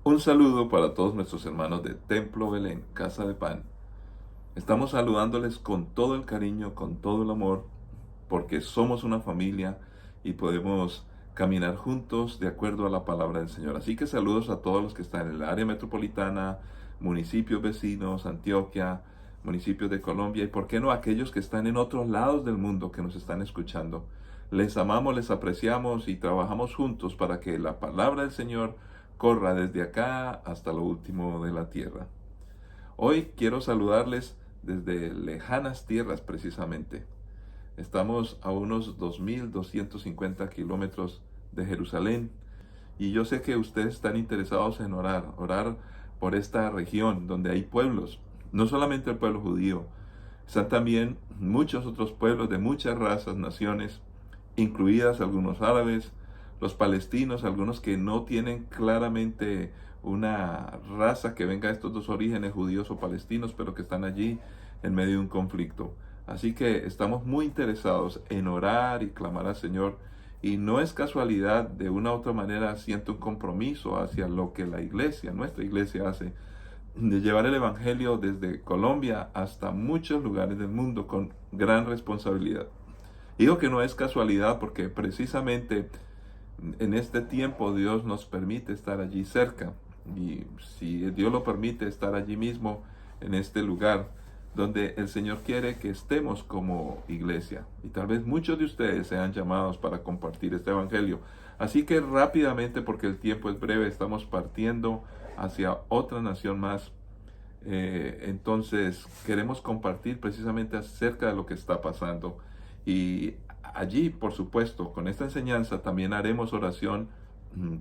Un saludo para todos nuestros hermanos de Templo Belén, Casa de Pan. Estamos saludándoles con todo el cariño, con todo el amor, porque somos una familia y podemos caminar juntos de acuerdo a la palabra del Señor. Así que saludos a todos los que están en el área metropolitana, municipios vecinos, Antioquia, municipios de Colombia y, por qué no, aquellos que están en otros lados del mundo que nos están escuchando. Les amamos, les apreciamos y trabajamos juntos para que la palabra del Señor corra desde acá hasta lo último de la tierra. Hoy quiero saludarles desde lejanas tierras precisamente. Estamos a unos 2.250 kilómetros de Jerusalén y yo sé que ustedes están interesados en orar por esta región donde hay pueblos, no solamente el pueblo judío, están también muchos otros pueblos de muchas razas, naciones, incluidas algunos árabes, los palestinos, algunos que no tienen claramente una raza que venga de estos dos orígenes, judíos o palestinos, pero que están allí en medio de un conflicto. Así que estamos muy interesados en orar y clamar al Señor. Y no es casualidad, de una u otra manera siento un compromiso hacia lo que la iglesia, nuestra iglesia hace, de llevar el Evangelio desde Colombia hasta muchos lugares del mundo con gran responsabilidad. Digo que no es casualidad porque precisamente en este tiempo Dios nos permite estar allí cerca. Y si Dios lo permite, estar allí mismo, en este lugar, donde el Señor quiere que estemos como iglesia. Y tal vez muchos de ustedes sean llamados para compartir este Evangelio. Así que rápidamente, porque el tiempo es breve, estamos partiendo hacia otra nación más. Entonces queremos compartir precisamente acerca de lo que está pasando. Y allí, por supuesto, con esta enseñanza también haremos oración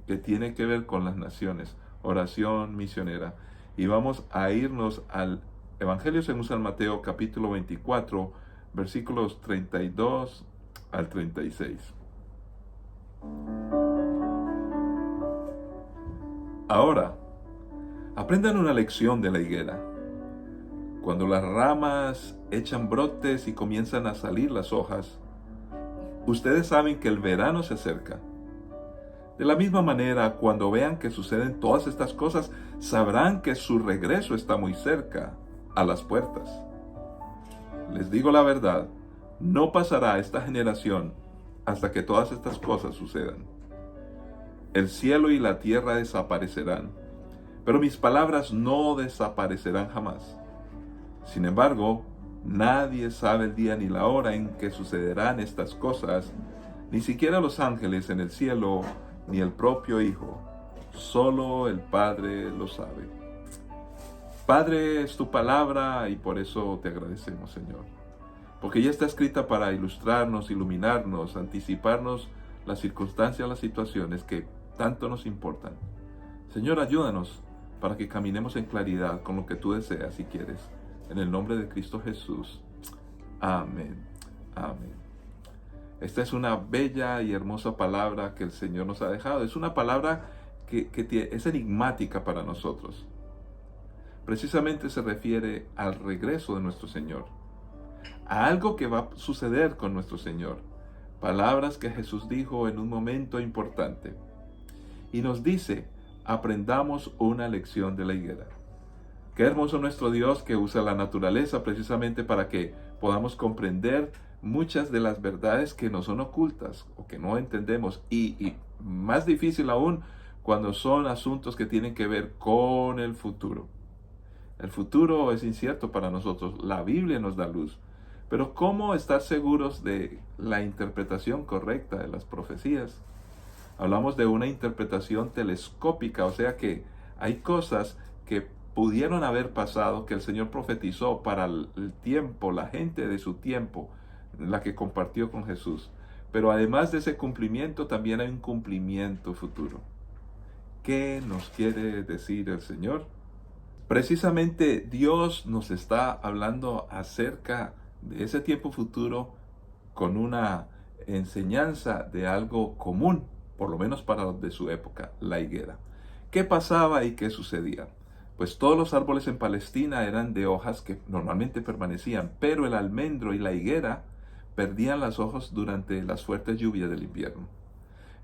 que tiene que ver con las naciones, oración misionera. Y vamos a irnos al Evangelio según San Mateo, capítulo 24, versículos 32 al 36. Ahora, aprendan una lección de la higuera. Cuando las ramas echan brotes y comienzan a salir las hojas, ustedes saben que el verano se acerca. De la misma manera, cuando vean que suceden todas estas cosas, sabrán que su regreso está muy cerca, a las puertas. Les digo la verdad, no pasará esta generación hasta que todas estas cosas sucedan. El cielo y la tierra desaparecerán, pero mis palabras no desaparecerán jamás. Sin embargo, nadie sabe el día ni la hora en que sucederán estas cosas, ni siquiera los ángeles en el cielo, ni el propio Hijo. Solo el Padre lo sabe. Padre, es tu palabra y por eso te agradecemos, Señor. Porque ya está escrita para ilustrarnos, iluminarnos, anticiparnos las circunstancias, las situaciones que tanto nos importan. Señor, ayúdanos para que caminemos en claridad con lo que tú deseas y quieres. En el nombre de Cristo Jesús. Amén. Amén. Esta es una bella y hermosa palabra que el Señor nos ha dejado. Es una palabra que es enigmática para nosotros. Precisamente se refiere al regreso de nuestro Señor, a algo que va a suceder con nuestro Señor. Palabras que Jesús dijo en un momento importante. Y nos dice, aprendamos una lección de la higuera. Qué hermoso nuestro Dios, que usa la naturaleza precisamente para que podamos comprender muchas de las verdades que nos son ocultas o que no entendemos. Y más difícil aún cuando son asuntos que tienen que ver con el futuro. El futuro es incierto para nosotros. La Biblia nos da luz. Pero ¿cómo estar seguros de la interpretación correcta de las profecías? Hablamos de una interpretación telescópica, o sea que hay cosas que pudieron haber pasado, que el Señor profetizó para el tiempo, la gente de su tiempo, la que compartió con Jesús. Pero además de ese cumplimiento, también hay un cumplimiento futuro. ¿Qué nos quiere decir el Señor? Precisamente Dios nos está hablando acerca de ese tiempo futuro con una enseñanza de algo común, por lo menos para los de su época, la higuera. ¿Qué pasaba y qué sucedía? Pues todos los árboles en Palestina eran de hojas que normalmente permanecían, pero el almendro y la higuera perdían las hojas durante las fuertes lluvias del invierno.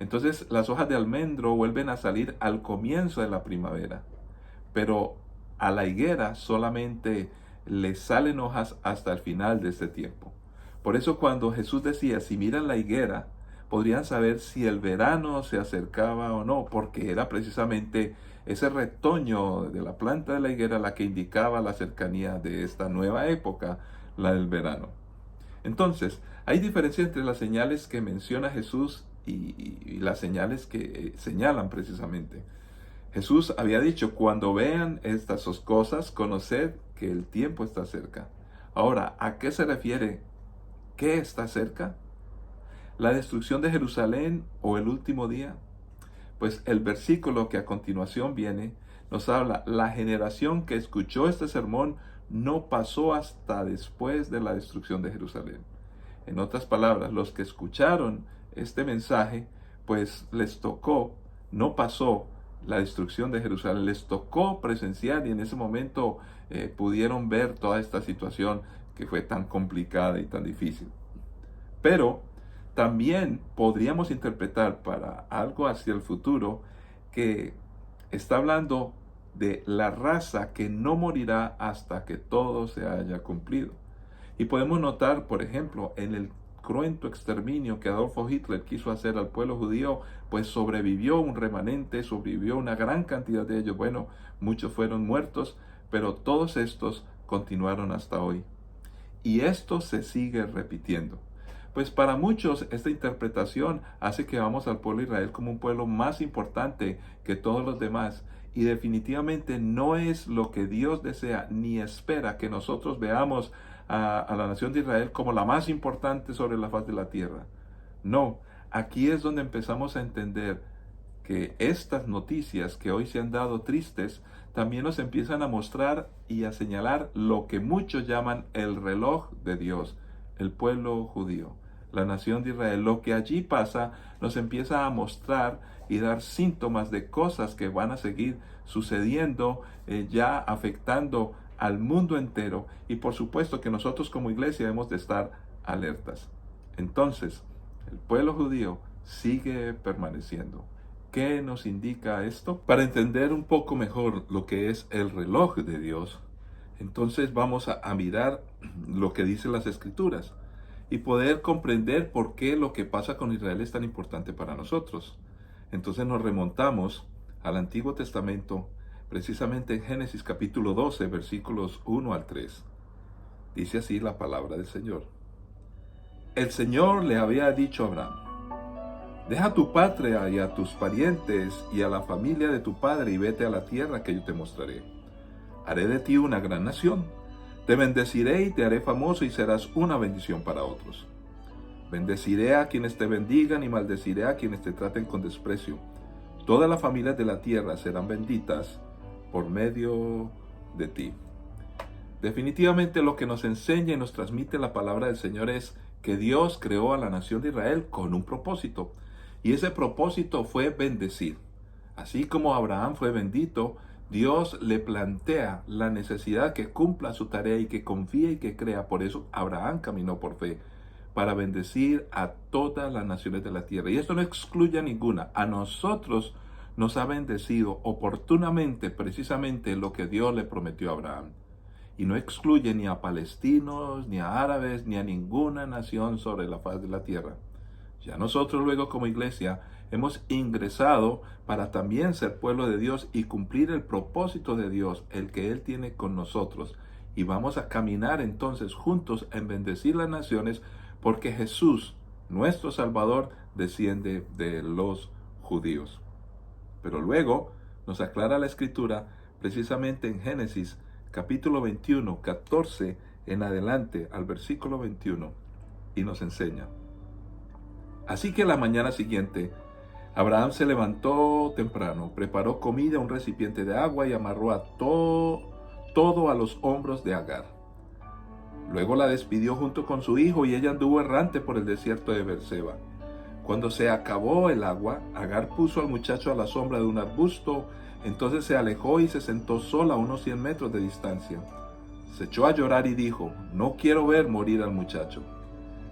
Entonces las hojas de almendro vuelven a salir al comienzo de la primavera, pero a la higuera solamente le salen hojas hasta el final de este tiempo. Por eso cuando Jesús decía, si miran la higuera, podrían saber si el verano se acercaba o no, porque era precisamente ese retoño de la planta de la higuera la que indicaba la cercanía de esta nueva época, la del verano. Entonces, hay diferencia entre las señales que menciona Jesús y las señales que señalan precisamente. Jesús había dicho, cuando vean estas dos cosas, conoced que el tiempo está cerca. Ahora, ¿a qué se refiere? ¿Qué está cerca? ¿La destrucción de Jerusalén o el último día? Pues el versículo que a continuación viene nos habla, la generación que escuchó este sermón no pasó hasta después de la destrucción de Jerusalén. En otras palabras, los que escucharon este mensaje, pues les tocó, no pasó la destrucción de Jerusalén, les tocó presenciar y en ese momento pudieron ver toda esta situación que fue tan complicada y tan difícil. Pero también podríamos interpretar para algo hacia el futuro que está hablando de la raza que no morirá hasta que todo se haya cumplido. Y podemos notar, por ejemplo, en el cruento exterminio que Adolfo Hitler quiso hacer al pueblo judío, pues sobrevivió un remanente, sobrevivió una gran cantidad de ellos. Bueno, muchos fueron muertos, pero todos estos continuaron hasta hoy. Y esto se sigue repitiendo. Pues para muchos esta interpretación hace que vamos al pueblo de Israel como un pueblo más importante que todos los demás. Y definitivamente no es lo que Dios desea ni espera que nosotros veamos a la nación de Israel como la más importante sobre la faz de la tierra. No, aquí es donde empezamos a entender que estas noticias que hoy se han dado tristes también nos empiezan a mostrar y a señalar lo que muchos llaman el reloj de Dios, el pueblo judío, la nación de Israel. Lo que allí pasa nos empieza a mostrar y dar síntomas de cosas que van a seguir sucediendo, ya afectando al mundo entero, y por supuesto que nosotros como iglesia debemos de estar alertas. Entonces, el pueblo judío sigue permaneciendo. ¿Qué nos indica esto? Para entender un poco mejor lo que es el reloj de Dios, entonces vamos a mirar lo que dicen las Escrituras y poder comprender por qué lo que pasa con Israel es tan importante para nosotros. Entonces nos remontamos al Antiguo Testamento, precisamente en Génesis capítulo 12, versículos 1 al 3. Dice así la palabra del Señor. El Señor le había dicho a Abraham, deja a tu patria y a tus parientes y a la familia de tu padre y vete a la tierra que yo te mostraré. Haré de ti una gran nación. Te bendeciré y te haré famoso y serás una bendición para otros. Bendeciré a quienes te bendigan y maldeciré a quienes te traten con desprecio. Todas las familias de la tierra serán benditas por medio de ti. Definitivamente lo que nos enseña y nos transmite la palabra del Señor es que Dios creó a la nación de Israel con un propósito. Y ese propósito fue bendecir. Así como Abraham fue bendito, Dios le plantea la necesidad que cumpla su tarea y que confíe y que crea. Por eso Abraham caminó por fe, para bendecir a todas las naciones de la tierra. Y esto no excluye a ninguna. A nosotros nos ha bendecido oportunamente precisamente lo que Dios le prometió a Abraham. Y no excluye ni a palestinos, ni a árabes, ni a ninguna nación sobre la faz de la tierra. Ya nosotros luego como iglesia hemos ingresado para también ser pueblo de Dios y cumplir el propósito de Dios, el que Él tiene con nosotros. Y vamos a caminar entonces juntos en bendecir las naciones, porque Jesús, nuestro Salvador, desciende de los judíos. Pero luego nos aclara la Escritura precisamente en Génesis capítulo 21, 14 en adelante al versículo 21, y nos enseña. Así que la mañana siguiente, Abraham se levantó temprano, preparó comida, un recipiente de agua y amarró a todo a los hombros de Agar. Luego la despidió junto con su hijo y ella anduvo errante por el desierto de Beerseba. Cuando se acabó el agua, Agar puso al muchacho a la sombra de un arbusto. Entonces se alejó y se sentó sola a unos 100 metros de distancia. Se echó a llorar y dijo, no quiero ver morir al muchacho.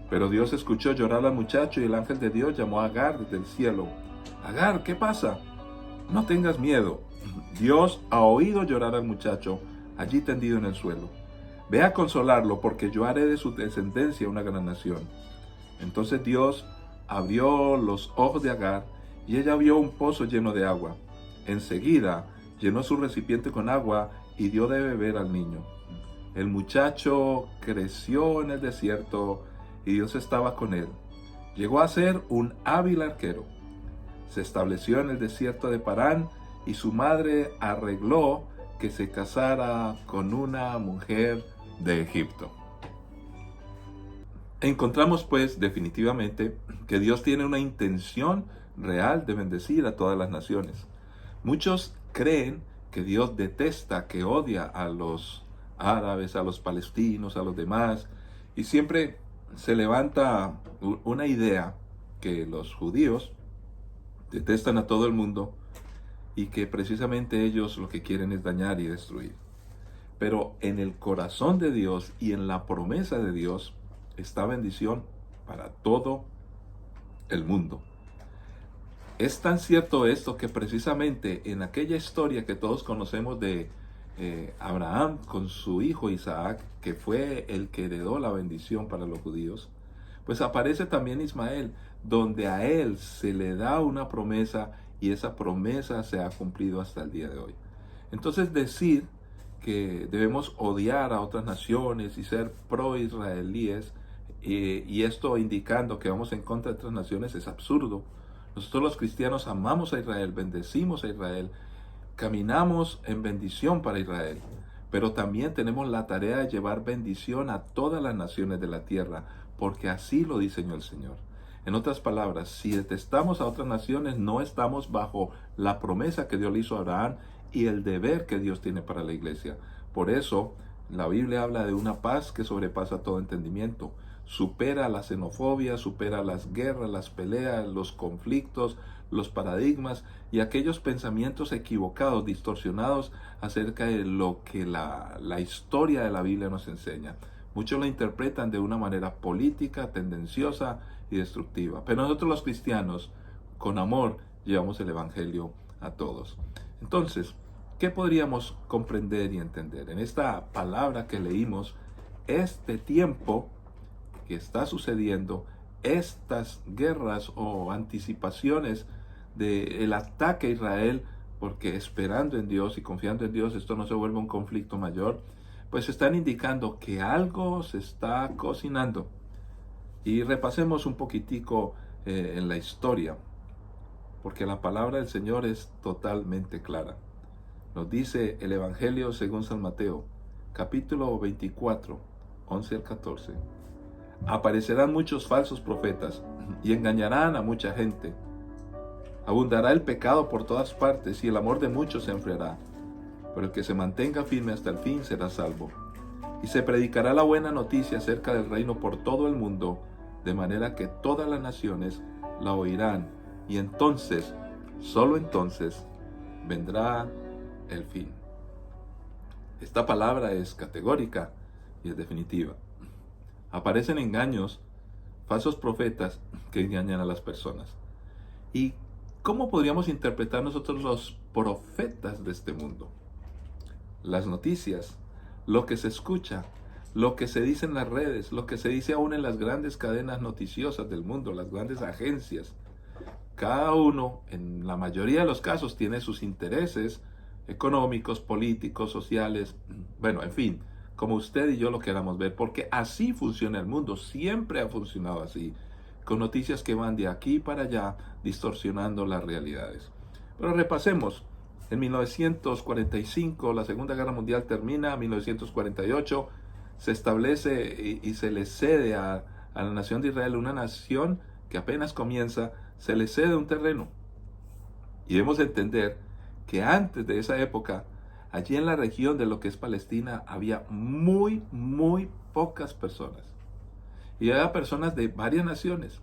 Pero Dios escuchó llorar al muchacho y el ángel de Dios llamó a Agar desde el cielo. Agar, ¿qué pasa? No tengas miedo. Dios ha oído llorar al muchacho allí tendido en el suelo. Ve a consolarlo porque yo haré de su descendencia una gran nación. Entonces Dios abrió los ojos de Agar y ella vio un pozo lleno de agua. Enseguida llenó su recipiente con agua y dio de beber al niño. El muchacho creció en el desierto y Dios estaba con él. Llegó a ser un hábil arquero. Se estableció en el desierto de Parán y su madre arregló que se casara con una mujer de Egipto. Encontramos pues definitivamente que Dios tiene una intención real de bendecir a todas las naciones. Muchos creen que Dios detesta, que odia a los árabes, a los palestinos, a los demás, y siempre se levanta una idea que los judíos detestan a todo el mundo y que precisamente ellos lo que quieren es dañar y destruir. Pero en el corazón de Dios y en la promesa de Dios está bendición para todo el mundo. Es tan cierto esto que precisamente en aquella historia que todos conocemos de Abraham con su hijo Isaac, que fue el que heredó la bendición para los judíos, pues aparece también Ismael, donde a él se le da una promesa y esa promesa se ha cumplido hasta el día de hoy. Entonces decir que debemos odiar a otras naciones y ser pro-israelíes, y esto indicando que vamos en contra de otras naciones, es absurdo. Nosotros los cristianos amamos a Israel, bendecimos a Israel, caminamos en bendición para Israel, pero también tenemos la tarea de llevar bendición a todas las naciones de la tierra, porque así lo diseñó el Señor. En otras palabras, si detestamos a otras naciones, no estamos bajo la promesa que Dios le hizo a Abraham y el deber que Dios tiene para la iglesia. Por eso, la Biblia habla de una paz que sobrepasa todo entendimiento. Supera la xenofobia, supera las guerras, las peleas, los conflictos, los paradigmas y aquellos pensamientos equivocados, distorsionados acerca de lo que la historia de la Biblia nos enseña. Muchos la interpretan de una manera política, tendenciosa y destructiva. Pero nosotros los cristianos, con amor, llevamos el Evangelio a todos. Entonces, ¿qué podríamos comprender y entender? En esta palabra que leímos, este tiempo que está sucediendo, estas guerras o anticipaciones del ataque a Israel, porque esperando en Dios y confiando en Dios esto no se vuelve un conflicto mayor, pues están indicando que algo se está cocinando. Y repasemos un poquitico en la historia, porque la palabra del Señor es totalmente clara. Nos dice el Evangelio según San Mateo, capítulo 24, 11 al 14. Aparecerán muchos falsos profetas y engañarán a mucha gente. Abundará el pecado por todas partes y el amor de muchos se enfriará. Pero el que se mantenga firme hasta el fin será salvo. Y se predicará la buena noticia acerca del reino por todo el mundo, de manera que todas las naciones la oirán. Y entonces, solo entonces, vendrá el fin. Esta palabra es categórica y es definitiva. Aparecen engaños, falsos profetas que engañan a las personas. ¿Y cómo podríamos interpretar nosotros los profetas de este mundo? Las noticias, lo que se escucha, lo que se dice en las redes, lo que se dice aún en las grandes cadenas noticiosas del mundo, las grandes agencias. Cada uno, en la mayoría de los casos, tiene sus intereses económicos, políticos, sociales, bueno, en fin, como usted y yo lo queramos ver, porque así funciona el mundo, siempre ha funcionado así, con noticias que van de aquí para allá, distorsionando las realidades. Pero repasemos. En 1945 la Segunda Guerra Mundial termina, en 1948 se establece y se le cede a la nación de Israel, una nación que apenas comienza, se le cede un terreno. Y debemos entender que antes de esa época, allí en la región de lo que es Palestina, había muy pocas personas. Y había personas de varias naciones,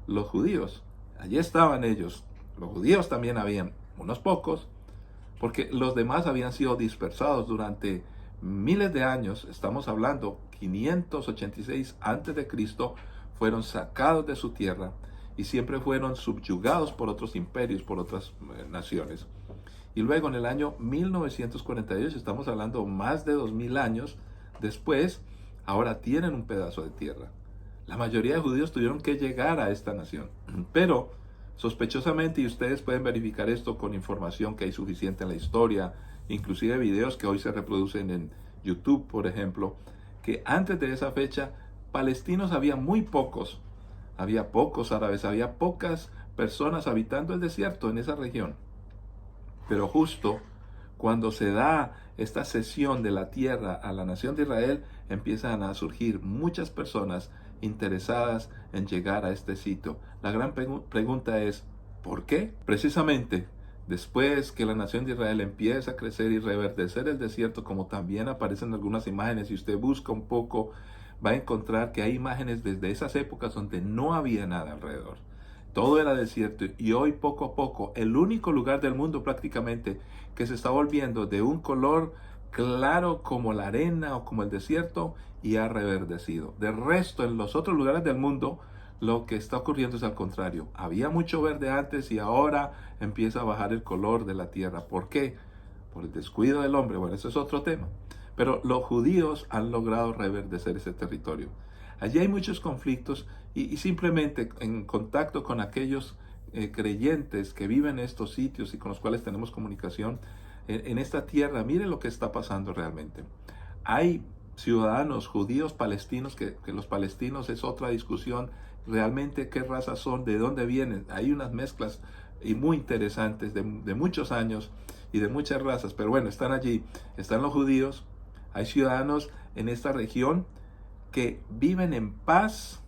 los judíos. Allí estaban ellos. Los judíos también habían unos pocos, porque los demás habían sido dispersados durante miles de años, estamos hablando 586 antes de Cristo, fueron sacados de su tierra y siempre fueron subyugados por otros imperios, por otras naciones. Y luego en el año 1948, estamos hablando más de 2000 años después, ahora tienen un pedazo de tierra. La mayoría de judíos tuvieron que llegar a esta nación, pero sospechosamente, y ustedes pueden verificar esto con información que hay suficiente en la historia, inclusive videos que hoy se reproducen en YouTube, por ejemplo, que antes de esa fecha, palestinos había muy pocos. Había pocos árabes, había pocas personas habitando el desierto en esa región. Pero justo cuando se da esta cesión de la tierra a la nación de Israel, empiezan a surgir muchas personas interesadas en llegar a este sitio. La gran pregunta es, ¿por qué? Precisamente después que la nación de Israel empieza a crecer y reverdecer el desierto, como también aparecen algunas imágenes, si usted busca un poco, va a encontrar que hay imágenes desde esas épocas donde no había nada alrededor. Todo era desierto y hoy poco a poco el único lugar del mundo prácticamente que se está volviendo de un color claro como la arena o como el desierto y ha reverdecido. De resto, en los otros lugares del mundo lo que está ocurriendo es al contrario. Había mucho verde antes y ahora empieza a bajar el color de la tierra. ¿Por qué? Por el descuido del hombre. Bueno, eso es otro tema. Pero los judíos han logrado reverdecer ese territorio. Allí hay muchos conflictos y simplemente en contacto con aquellos creyentes que viven en estos sitios y con los cuales tenemos comunicación en esta tierra, mire lo que está pasando realmente. Hay ciudadanos judíos palestinos, que los palestinos es otra discusión, realmente qué razas son, de dónde vienen. Hay unas mezclas y muy interesantes de muchos años y de muchas razas, pero bueno, están allí, están los judíos, hay ciudadanos en esta región que viven en paz,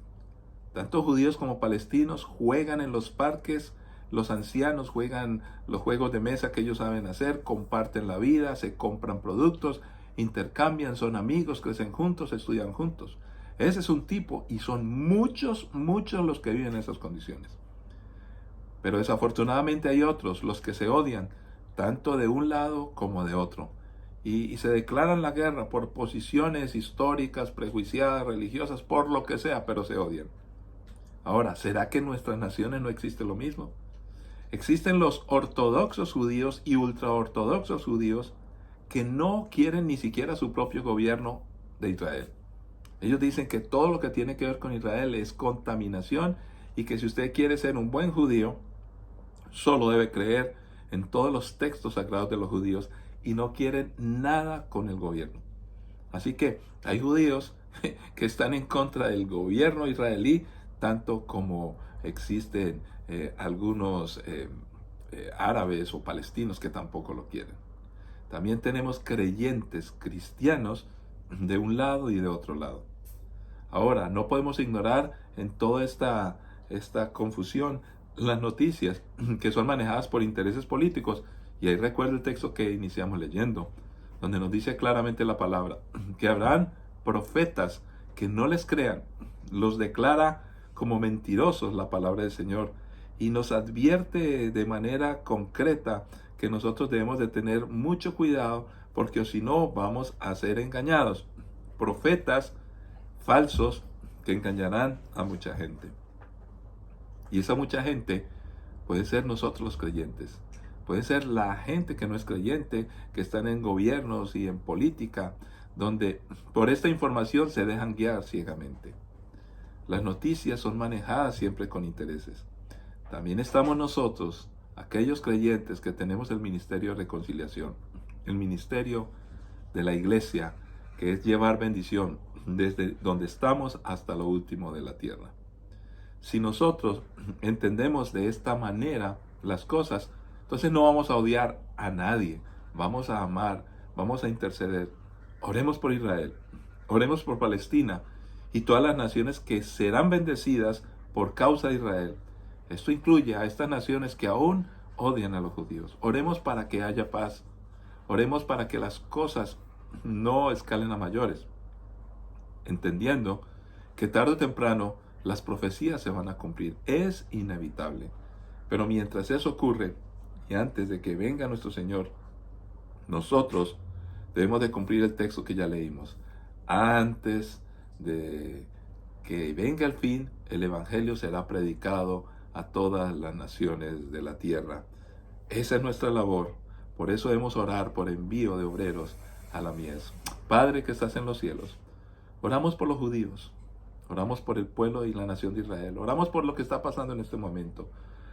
tanto judíos como palestinos, juegan en los parques, los ancianos juegan los juegos de mesa que ellos saben hacer, comparten la vida, se compran productos, intercambian, son amigos, crecen juntos, estudian juntos. Ese es un tipo y son muchos los que viven en esas condiciones. Pero desafortunadamente hay otros, los que se odian, tanto de un lado como de otro. Y se declaran la guerra por posiciones históricas, prejuiciadas, religiosas, por lo que sea, pero se odian. Ahora, ¿será que en nuestras naciones no existe lo mismo? Existen los ortodoxos judíos y ultraortodoxos judíos que no quieren ni siquiera su propio gobierno de Israel. Ellos dicen que todo lo que tiene que ver con Israel es contaminación y que si usted quiere ser un buen judío, solo debe creer en todos los textos sagrados de los judíos y no quieren nada con el gobierno. Así que hay judíos que están en contra del gobierno israelí, tanto como existen algunos árabes o palestinos que tampoco lo quieren. También tenemos creyentes cristianos de un lado y de otro lado. Ahora, no podemos ignorar en toda esta confusión las noticias que son manejadas por intereses políticos. Y ahí recuerda el texto que iniciamos leyendo, donde nos dice claramente la palabra, que habrán profetas que no les crean, los declara como mentirosos la palabra del Señor, y nos advierte de manera concreta que nosotros debemos de tener mucho cuidado, porque si no vamos a ser engañados. Profetas falsos que engañarán a mucha gente. Y esa mucha gente puede ser nosotros los creyentes. Puede ser la gente que no es creyente, que están en gobiernos y en política, donde por esta información se dejan guiar ciegamente. Las noticias son manejadas siempre con intereses. También estamos nosotros, aquellos creyentes que tenemos el ministerio de reconciliación, el ministerio de la iglesia, que es llevar bendición desde donde estamos hasta lo último de la tierra. Si nosotros entendemos de esta manera las cosas, entonces no vamos a odiar a nadie, vamos a amar, vamos a interceder. Oremos por Israel, oremos por Palestina y todas las naciones que serán bendecidas por causa de Israel. Esto incluye a estas naciones que aún odian a los judíos. Oremos para que haya paz, oremos para que las cosas no escalen a mayores, entendiendo que tarde o temprano las profecías se van a cumplir. Es inevitable. Pero mientras eso ocurre, y antes de que venga nuestro Señor, nosotros Debemos de cumplir el texto que ya leímos. Antes de que venga el fin, el Evangelio será predicado a todas las naciones de la tierra. Esa es nuestra labor. Por eso debemos orar por envío de obreros a la mies. Padre que estás en los cielos, oramos por los judíos, oramos por el pueblo y la nación de Israel, oramos por lo que está pasando en este momento.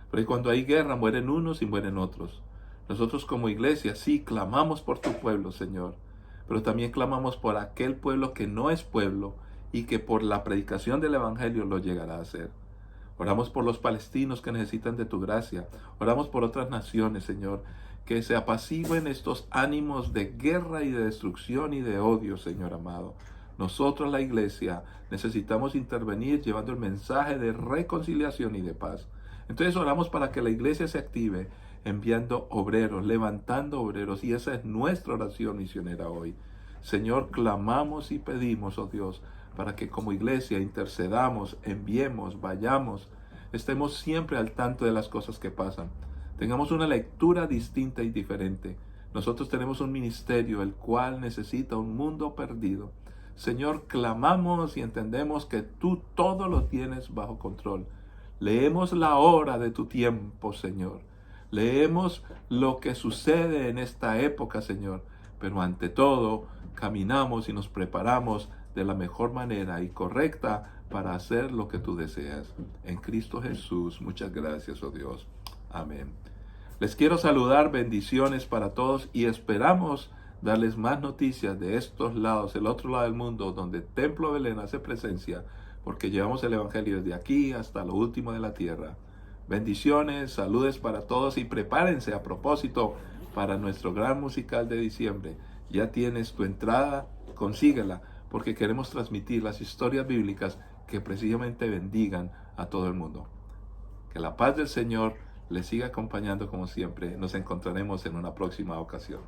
Porque cuando hay guerra mueren unos y mueren otros. Nosotros como iglesia sí clamamos por tu pueblo, Señor, pero también clamamos por aquel pueblo que no es pueblo y que por la predicación del Evangelio lo llegará a ser. Oramos por los palestinos que necesitan de tu gracia. Oramos por otras naciones, Señor, que se apacigüen estos ánimos de guerra y de destrucción y de odio, Señor amado. Nosotros, la iglesia, necesitamos intervenir llevando el mensaje de reconciliación y de paz. Entonces oramos para que la iglesia se active enviando obreros, levantando obreros, y esa es nuestra oración misionera hoy. Señor, clamamos y pedimos, oh Dios, para que como iglesia intercedamos, enviemos, vayamos, estemos siempre al tanto de las cosas que pasan. Tengamos una lectura distinta y diferente. Nosotros tenemos un ministerio el cual necesita un mundo perdido. Señor, clamamos y entendemos que tú todo lo tienes bajo control. Leemos la hora de tu tiempo, Señor. Leemos lo que sucede en esta época, Señor. Pero ante todo, caminamos y nos preparamos de la mejor manera y correcta para hacer lo que tú deseas. En Cristo Jesús, muchas gracias, oh Dios. Amén. Les quiero saludar, bendiciones para todos y esperamos darles más noticias de estos lados, el otro lado del mundo, donde Templo Belén hace presencia, porque llevamos el Evangelio desde aquí hasta lo último de la tierra. Bendiciones, saludes para todos y prepárense a propósito para nuestro gran musical de diciembre. Ya tienes tu entrada, consíguela, porque queremos transmitir las historias bíblicas que precisamente bendigan a todo el mundo. Que la paz del Señor les siga acompañando como siempre. Nos encontraremos en una próxima ocasión.